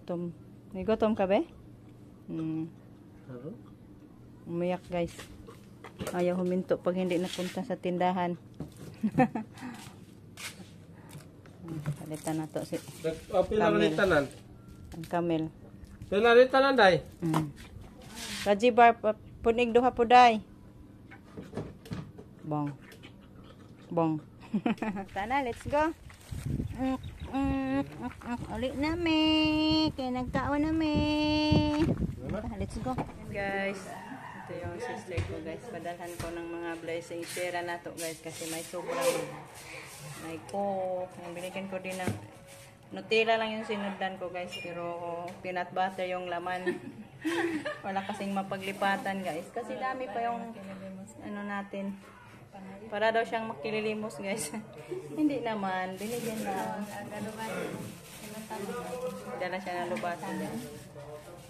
gutom. May gutom ka ba? Umiyak guys. Ayaw huminto pag hindi napunta sa tindahan. Palitan na to si Pinaritanan. ang Camel. Pinaritanan day. Raji bar punig duha po day. Bong. Bong. Tana, let's go. Ulit na me. Kaya nagkaon na me. Let's go. Guys, ito yung sister ko guys. Padalhan ko ng mga blessing. Share na to guys kasi may sobrang may coke. Binigyan ko din ng Nutella lang yung sinundan ko guys. Pero peanut butter yung laman. Wala kasing mapaglipatan guys. Kasi dami pa yung ano natin. Para daw siyang makililimos guys. Hindi naman. Binigyan lang. Dala siya ng lubasan.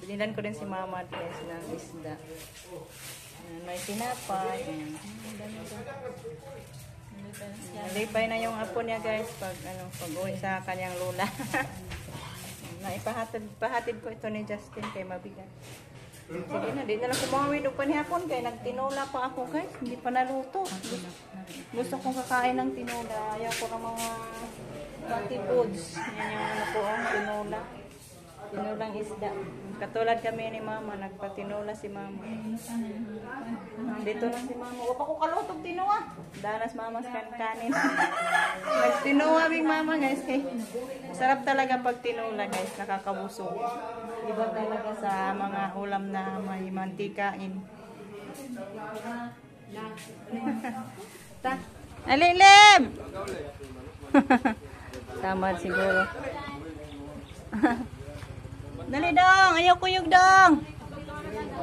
Binilan ko din si mama guys ng isda. May tinapay. Nalipay na yung apo niya guys pag uwi sa kanyang lola. Pahatid ko ito ni Justin kay mabigat. Sige na, di na lang kumawin pa ni hapon kay nagtinola pa ako guys. Hindi pa naluto. Gusto kong kakain ng tinola. Ayaw ko ng mga fatty foods. Yan yung ano ko, tinola. Tinolang isda. Katulad kami ni mama, nagpatinola si mama. Dito lang si mama. Huwag ako kalutog tinoa. Danas mama sa kanin. Nagtinoa bing mama guys. Kay sarap talaga pag tinola guys. Nakakabusog. Iba talaga sa mga ulam na may mantikain. Ta. Alilim! Tamad siguro. Dali dong, ayaw kuyog dong.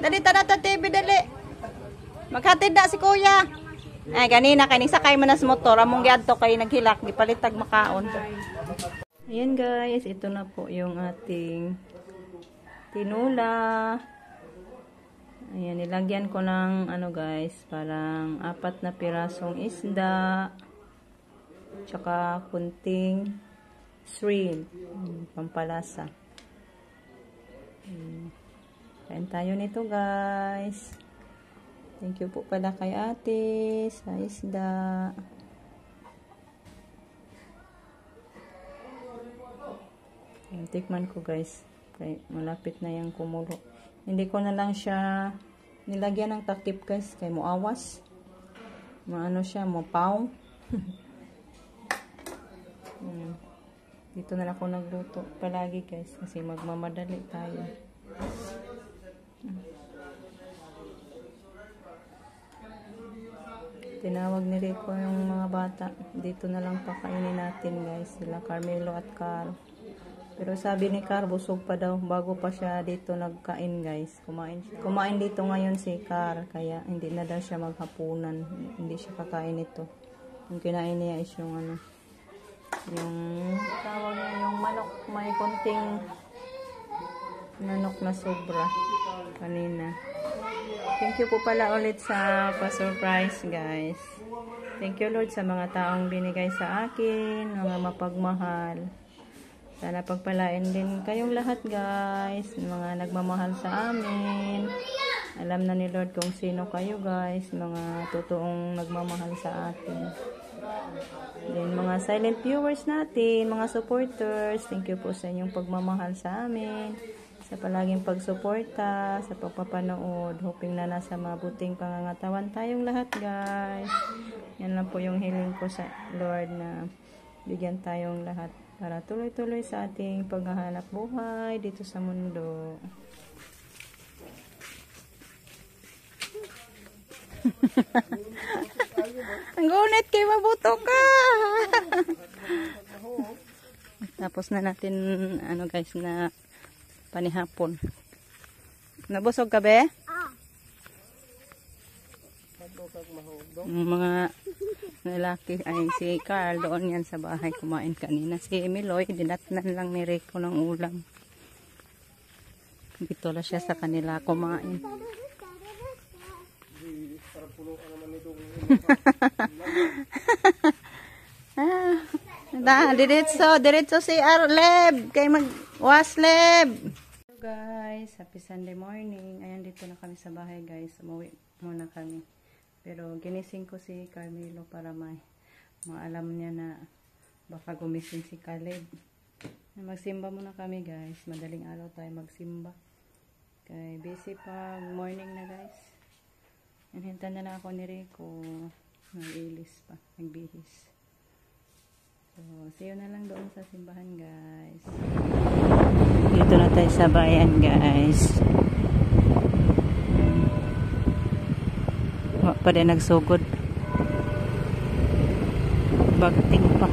Dali tada ta TV dali. Maghatid na si kuya. Ay ganina kay sakay mo na sa motor, among giadto kay naghilak gipalitag makaon. Ayan guys, ito na po yung ating tinola. Ayan, nilagyan ko ng ano guys, parang 4 na pirasong isda. Tsaka kunting shrimp, pampalasa. Kain tayo nito guys. Thank you po pala kay ate sa isda. Tikman ko guys. Okay, malapit na yung kumulo. Hindi ko na lang siya nilagyan ng takip guys. Kaya muawas. Maano siya, mapaw. Dito na lang ako nagluto palagi guys. Kasi magmamadali tayo. Tinawag ni Rico yung mga bata. Dito na lang pakainin natin guys. Sila Carmelo at Carl. Pero sabi ni Car, busog pa daw bago pa siya dito nagkain guys. Kumain dito ngayon si Car. Kaya hindi na daw siya maghapunan. Hindi siya kakain ito. Yung kinain niya is yung ano. Yung tawag niya yung manok. May konting manok na sobra. Kanina. Thank you po pala ulit sa pa-surprise guys. Thank you Lord sa mga taong binigay sa akin. Mga mapagmahal. Sana pagpalain din kayong lahat guys, mga nagmamahal sa amin. Alam na ni Lord kung sino kayo guys, mga totoong nagmamahal sa atin. Then mga silent viewers natin, mga supporters, thank you po sa inyong pagmamahal sa amin. Sa palaging pagsuporta, sa pagpapanood. Hoping na nasa mabuting pangangatawan tayong lahat guys. Yan lang po yung hiling ko sa Lord na bigyan tayong lahat. Para tuloy-tuloy sa ating paghahanap buhay dito sa mundo. Ang gunit kay mabuto ka. Tapos na natin ano guys na panihapon. Nabusog ka be? Mga lalaki ay si Carl doon yan sa bahay kumain kanina. Si Emiloy dinatnan lang ni Rico ng ulam. Dito lang siya sa kanila kumain. diretso si Arleb kay Wasleb! Hello guys, happy Sunday morning. Ayan, dito na kami sa bahay guys. Umuwi muna kami. Pero ginising ko si Carmelo para maalam niya na baka gumising si Caleb. Magsimba muna kami guys. Madaling araw tayo magsimba. Kaya busy pa morning na guys. Hintan na ako ni Rico. Nag-ilis pa. Nagbihis. So, see you na lang doon sa simbahan guys. Dito na tayo sa bayan guys. Wala pa din nagsugod. Bagting pa.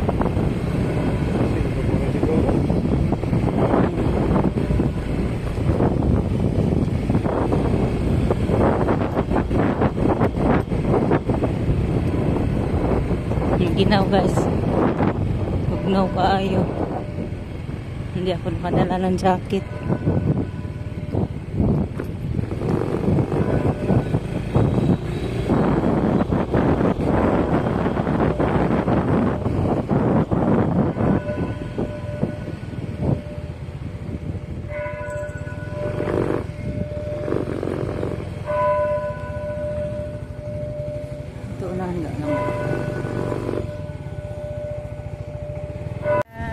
Yung ginaw guys. Hugnaw kaayo. Hindi ako nakadala ng jacket. Ito na hanggang naman.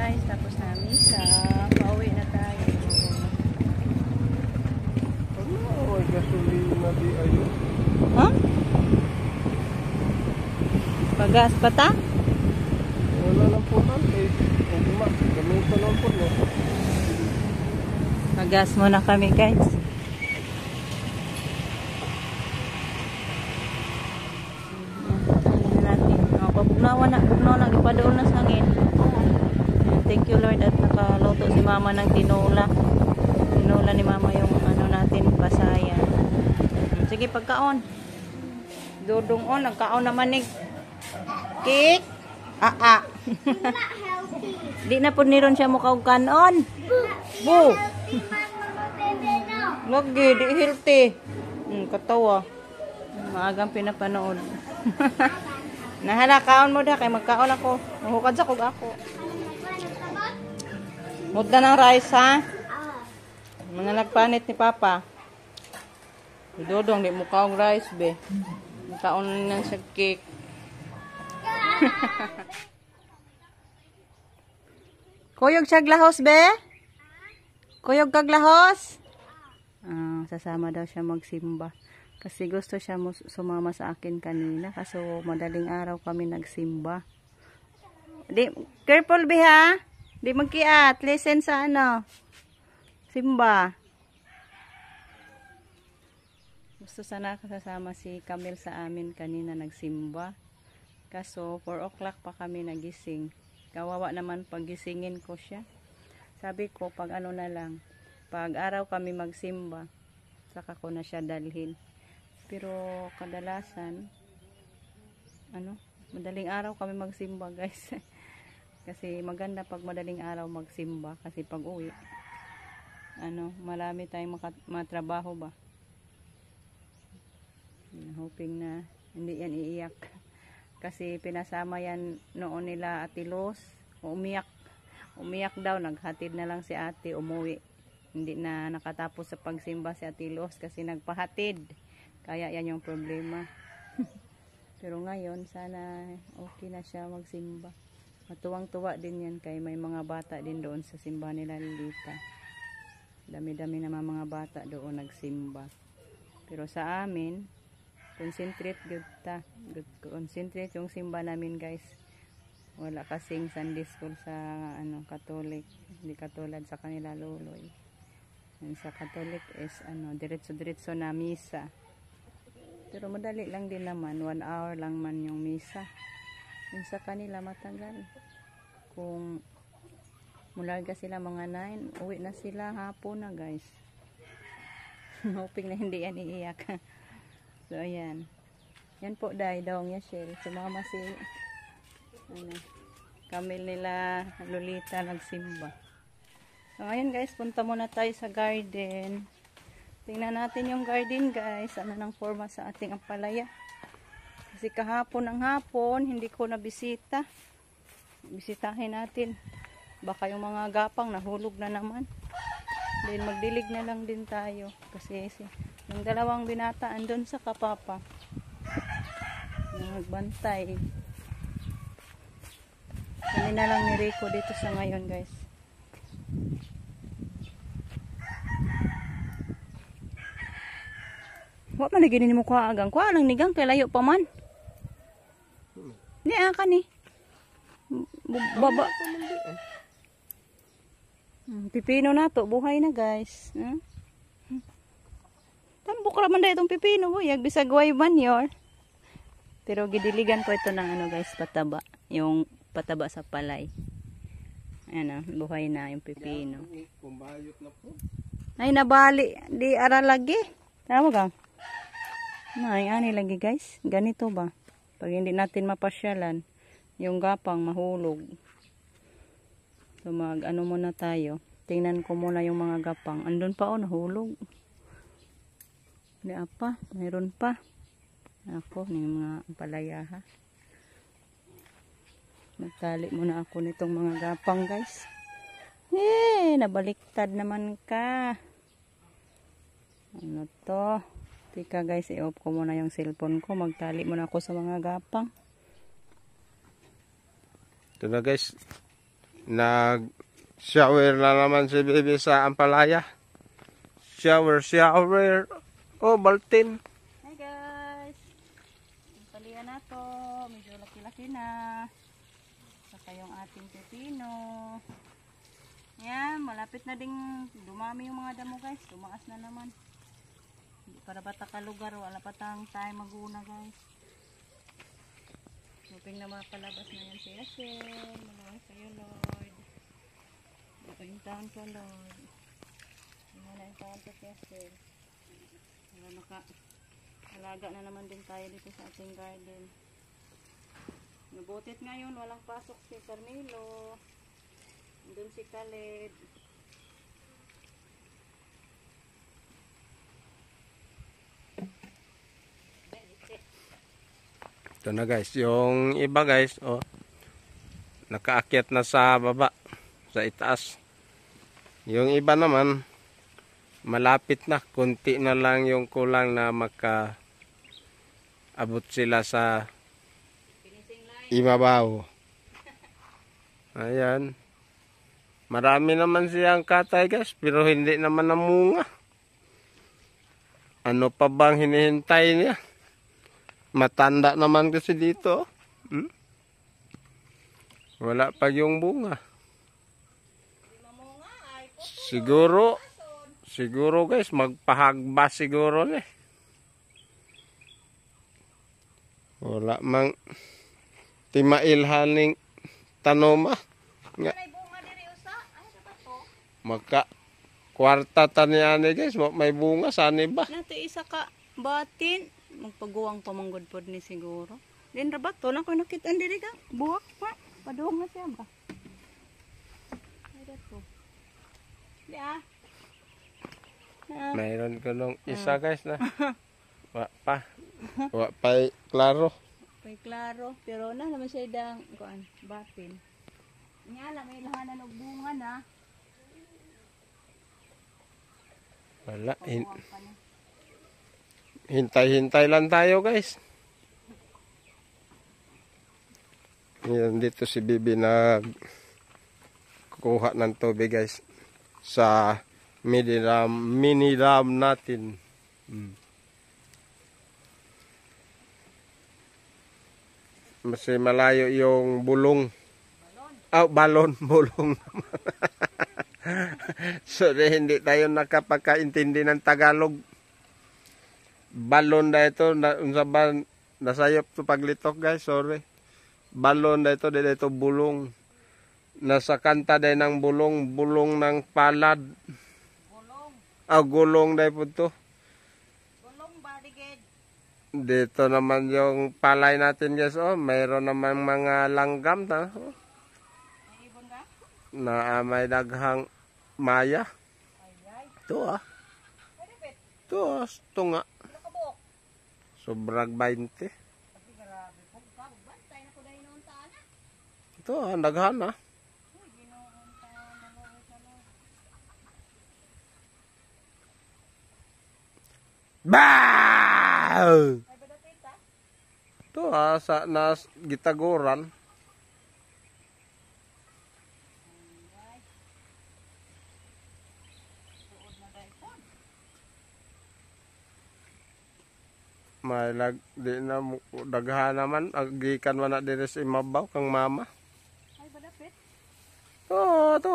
Guys, tapos na misa. Pauwi na tayo. Oh, gasolina di ayun. Huh? Pagas pa ta? Wala lang po lang. Gamito lang po. No? Pagas muna kami guys. Bugnaw na ipadoon na sa hangin. Thank you Lord at nakaluto si mama ng tinola. Tinola ni mama yung ano natin pasaya. Sige pagkaon. Dudong on nagkaon naman ni cake. Di na pud niron siya mukaog kanon. Bu. Lagi di healthy. Katawa. Maagang pinapanood. Nahala kaon mo da kay magkaon ako. Mahukad sa kog ako. Muda ng rice ha. Mga nagpanit ni Papa. Dodong di mo kaong rice be. Kaon nang sa cake. Kuyog siya glahos be? Kuyog kag lahos? Sasama daw siya magsimba. Kasi gusto siya sumama sa akin kanina. Kaso madaling araw kami nagsimba. Di, careful be ha. Di magkiat. Listen sa ano. Simba. Gusto sana kasama si Camille sa amin kanina nagsimba. Kaso 4 o'clock pa kami nagising. Kawawa naman pagisingin ko siya. Sabi ko pag ano na lang. Pag araw kami magsimba. Saka ko na siya dalhin. Pero kadalasan madaling araw kami magsimba guys. Kasi maganda pag madaling araw magsimba kasi pag uwi marami tayong matrabaho ba. Hoping na hindi yan iiyak. Kasi pinasama yan noon nila Ate Los. Umiyak daw, naghatid na lang si ate, umuwi. Hindi na nakatapos sa pagsimba si Ate Los kasi nagpahatid. Kaya yan yung problema. Pero ngayon, sana okay na siya magsimba. Matuwang-tuwa din yan kay may mga bata din doon sa simba nila Lilita. Dami-dami naman mga bata doon nagsimba. Pero sa amin, concentrate good ta. Concentrate yung simba namin guys. Wala kasing Sunday school sa Catholic. Hindi katulad sa kanila luloy. Sa Catholic is diretso-diretso na misa. Pero madali lang din naman, 1 hour lang man yung misa. Yung sa kanila matagal. Kung mularga sila mga 9, uwi na sila hapon na guys. Hoping na hindi yan iiyak. So ayan. Yan po daong Yashel. Sumama si Camille nila Lolita nagsimba. So ayan guys, punta muna tayo sa garden. Tingnan natin yung garden guys. Ano nang forma sa ating ampalaya. Kasi kahapon ng hapon, hindi ko nabisita. Bisitahin natin. Baka yung mga gapang nahulog na naman. Then magdilig na lang din tayo. Kasi yung dalawang binata andun sa kapapa. Nagbantay. Kami na lang ni Rico dito sa ngayon, guys. Wa man lagi mo kuha agang. Kuha lang nigang kay layo pa man. Ni akan ni. Baba. Pipino na to, buhay na, guys. Tambok ra man dai itong pipino, buyag bisag way banyor. Pero gidiligan ko ito ng ano, guys, pataba. Yung pataba sa palay. Ayan, buhay na yung pipino. Ay, nabali. Di ara lagi. Tama gang? Ay, ani lagi, guys. Ganito ba? Pag hindi natin mapasyalan, yung gapang mahulog. So, ano muna tayo. Tingnan ko muna yung mga gapang. Andun pa, nahulog. Hindi apa. Mayroon pa. Ako, yung mga palaya, ha. Magtali muna ako nitong mga gapang, guys. Nabaliktad naman ka. Ano to? Tika, guys, i-off ko muna yung cellphone ko. Magtali muna ako sa mga gapang. Ito na, guys. Nag-shower na naman si Bibi sa ampalaya. Shower. Oh, baltin. Hi, guys. Ampalaya na to. Medyo laki-laki na. Saka yung ating pepino. Yan, malapit na ding dumami yung mga damo, guys. Tumaas na naman. Para bata ka lugar, wala pa tayong time maguna, guys. Hoping na mapalabas na yan si Asher. Malawas kayo, Lord. Ito yung taon ko, Lord. Yung na yung taon ko si Asher. Para alaga na naman din tayo dito sa ating garden. Nabutit ngayon, walang pasok si Carmelo. Doon si Khaled. Ito na, guys. Yung iba, guys, oh, nakaakyat na sa baba, sa itaas. Yung iba naman, malapit na. Kunti na lang yung kulang na makaabot sila sa ibabaw. Ayan. Marami naman siyang katay, guys, pero hindi naman namunga. Ano pa bang hinihintay niya? Matanda naman kasi dito. Wala pa yung bunga. Siguro guys, magpahagba siguro ni. Wala mang timailhaning tanoma. Nga. Maka kwarta taniane, guys, may bunga sani ba? Nato isa ka batin. Magpaguwang pamanggod po ni siguro. Din rabat to lang ko nakita diri ka. Buwak pa. Paduong na siya ba? Ay to. Di Mayroon ko nung isa, guys, na. Wa pa klaro. Pay klaro, pero na naman siya dang kuan batin. Nya la may lahanan og bunga na. Wala. Hintay-hintay lang tayo, guys. Yan, dito si Bibi na kukuha ng tubig, guys, sa mini dam natin. Mas malayo yung bulong. Balon. Bulong naman. Sorry, hindi tayo nakapagkaintindi ng Tagalog. Balon na ito, nasayop to paglitok, guys, sorry. Balon na ito, dito bulong. Nasa kanta din ng bulong ng palad. Gulong na po to. Gulong baligid. Dito naman yung palay natin, guys, oh, mayroon naman mga langgam na. Oh. May ibon ka? Na may daghang maya. Ito ito nga. Sobrang 20. Ito, ang daghan. Bah! Ito sa nas gitaguran. May di na daghan naman agikan man na diri sa imabaw kang mama. Ay badapit. To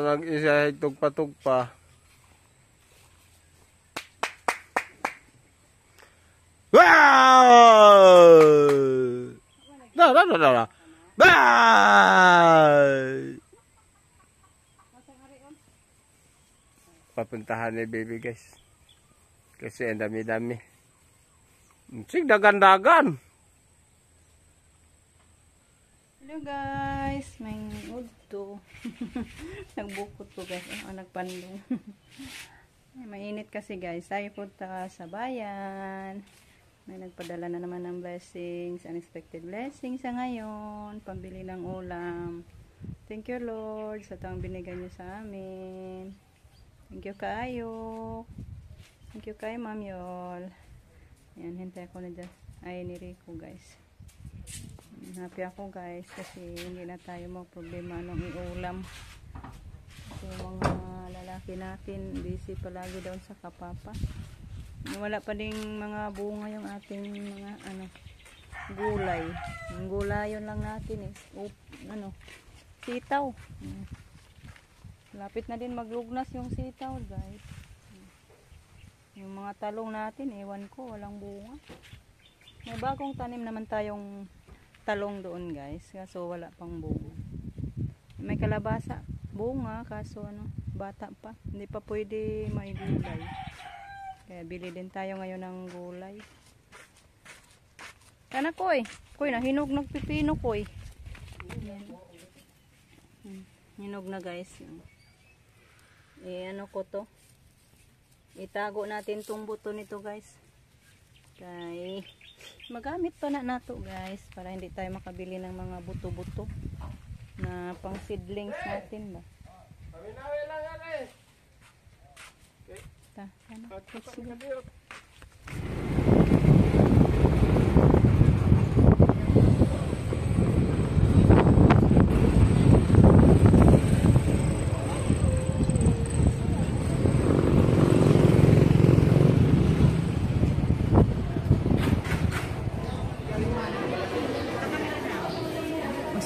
nag-isa tugpa-tugpa. Wow! Da. Bye! Papuntahan ni baby guys. Kasi ang dami-dami. Sig dagan-dagan. Hello guys, may udto. Nagbukot to guys, nagpandong. Mainit kasi guys, tayo punta sa bayan. May nagpadala na naman ng blessings, unexpected blessings sa ngayon, pambili ng ulam. Thank you Lord sa tang binigay niyo sa amin. Thank you kayo. Thank you kay Ma'am Yol. Yan, hintay ko na dyan. Ay, ni Rico guys. Happy ako guys kasi hindi na tayo problema nung iulam. Kasi yung mga lalaki natin busy palagi doon sa kapapa. Wala pa ding mga bunga yung ating mga gulay. Yung gulayon lang natin sitaw. Lapit na din maglugnas yung sitaw guys. Yung mga talong natin, ewan ko, walang bunga. May bagong tanim naman tayong talong doon guys, kaso wala pang bunga. May kalabasa, bunga, kaso bata pa. Hindi pa pwede maigulay. Kaya bili din tayo ngayon ng gulay. Kana koy, nahinog ng pipino koy. Hinog na guys. Ko to. Itago natin tong buto nito guys. Kay magamit pa na nato guys para hindi tayo makabili ng mga buto-buto na pang seedlings natin ba.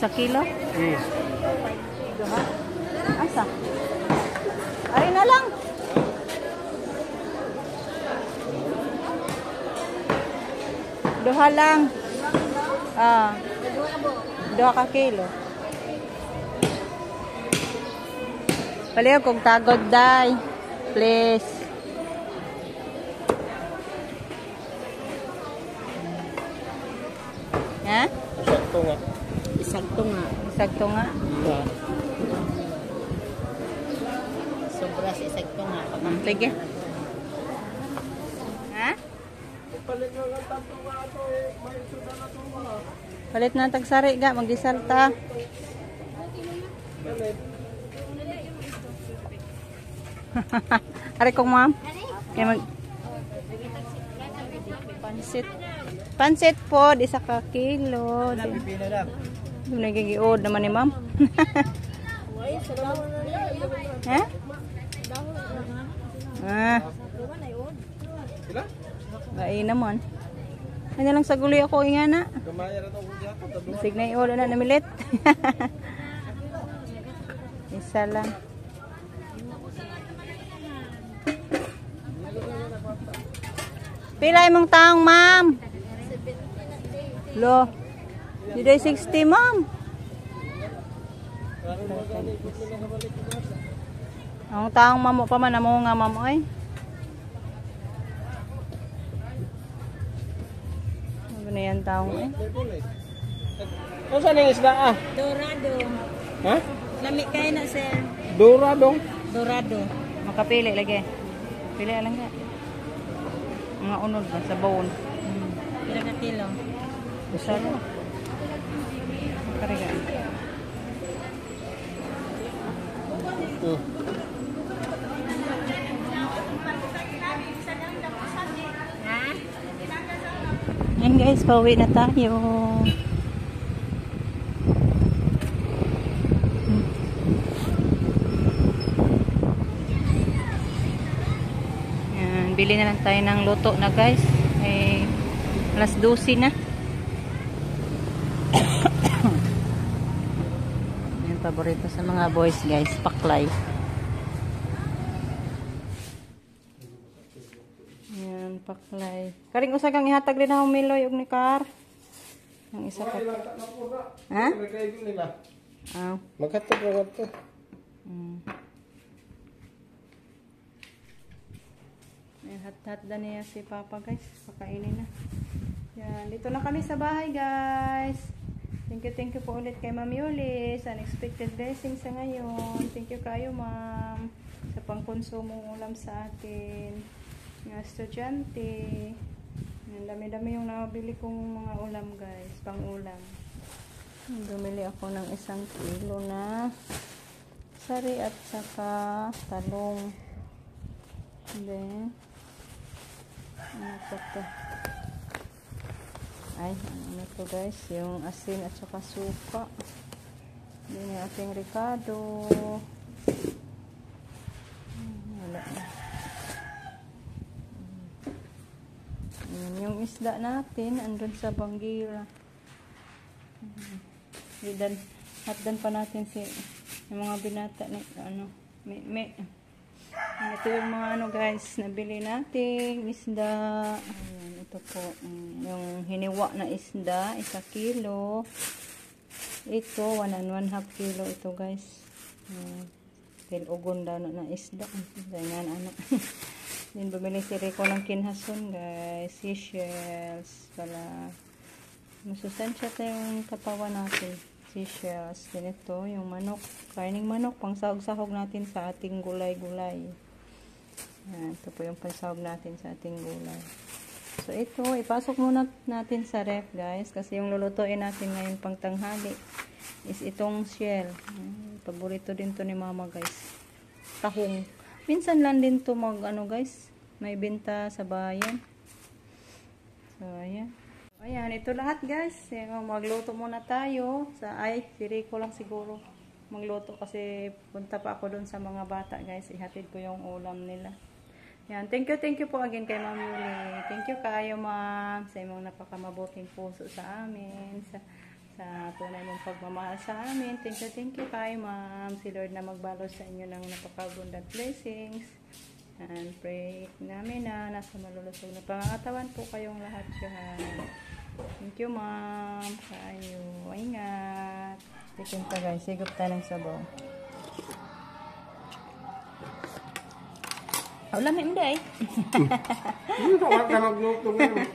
Sa kilo? Duha? Asa? Ari na lang. Duha lang. Duha ka kilo. Paliw kung tagod day. Please. Ha? Sakto nga. Isagto nga. Sobra si isagto nga. Sige. Ha? Palit na tagsari ga, magisalta. Ari kong ma'am. Kaya Pansit po, isa ka kilo. Nagigiod naman ni ma'am. Ha? Bae naman. Ano lang sa guli ako nga na. Sig na iod na namilit. Isa lang. Pila imong taong ma'am? Lo. Diday 60 ma'am. Ang taong mamo pa man amo nga ma'am oy. Ano na yan taong eh? Ano saan yung isda Dorado. Ha? Lami kayo na sir. Dorado. Dorado. Makapili lagi. Pili lang ka. Mga unod ba sa bawon. Pila ka kilo? Isa lang. Kariga. Yan guys, pauwi na tayo. Yan, bili na lang tayo ng luto na guys. Alas 12 na. Yan, paborito sa mga boys guys, paklay. Paklay. Karing usa kang ihatag din na Miloy ug ni Kar. Ang isa pa. Ha? Ah. Maghatag ra to. Hat-hat na niya si Papa guys. Pakainin na. Yan. Dito na kami sa bahay guys. Thank you po ulit kay Ma'am Yulis. Unexpected blessing sa ngayon. Thank you kayo ma'am sa pangkonsumong ulam sa atin. Mga estudyante. Yan, dami-dami yung nabili kong mga ulam guys. Pang ulam. Bumili ako ng 1 kilo na sari at saka talong. Then, ano pa to? Ay, ano to guys? Yung asin at saka suka. Then yung ating ricado. Wala na. Yung isda natin andun sa Banggira. Hatdan pa natin yung mga binata na ano, ito yung mga ano guys, nabili natin isda. Ayan, ito po yung hiniwa na isda, 1 kilo. Ito 1.5 kilo ito guys. Ugon daw na isda. Ganyan ano. Then, bumili si Rico ng kinhason, guys. Seashells. Para masustansya tayong katawan natin. Seashells. Then, ito, yung manok. Karning manok. Pang sahog-sahog natin sa ating gulay-gulay. Yan. Ito po yung pansahog natin sa ating gulay. So, ito, ipasok muna natin sa ref, guys. Kasi yung lulutuin natin ngayon pang tanghali is itong shell. Paborito din to ni mama, guys. Tahong. Minsan lang din to ano guys, may benta sa bayan. So ayan. Ayan, ito lahat guys. Magluto muna tayo. Si Rico lang siguro magluto kasi punta pa ako dun sa mga bata guys. Ihatid ko yung ulam nila. Ayan, thank you po again kay Ma'am Yuli. Thank you kayo ma'am sa imong napakamabuting puso sa amin. Sa tunay mong pagmamahal sa amin. Thank you kayo ma'am. Si Lord na magbalos sa inyo ng napakabundant blessings. And pray namin na nasa malulusog na pangangatawan po kayong lahat dyan. Thank you ma'am. Kayo. Ingat. Tikin pa guys. Sigop tayo ng sabaw. Ulam mo hindi eh. Hindi ka magluto ngayon.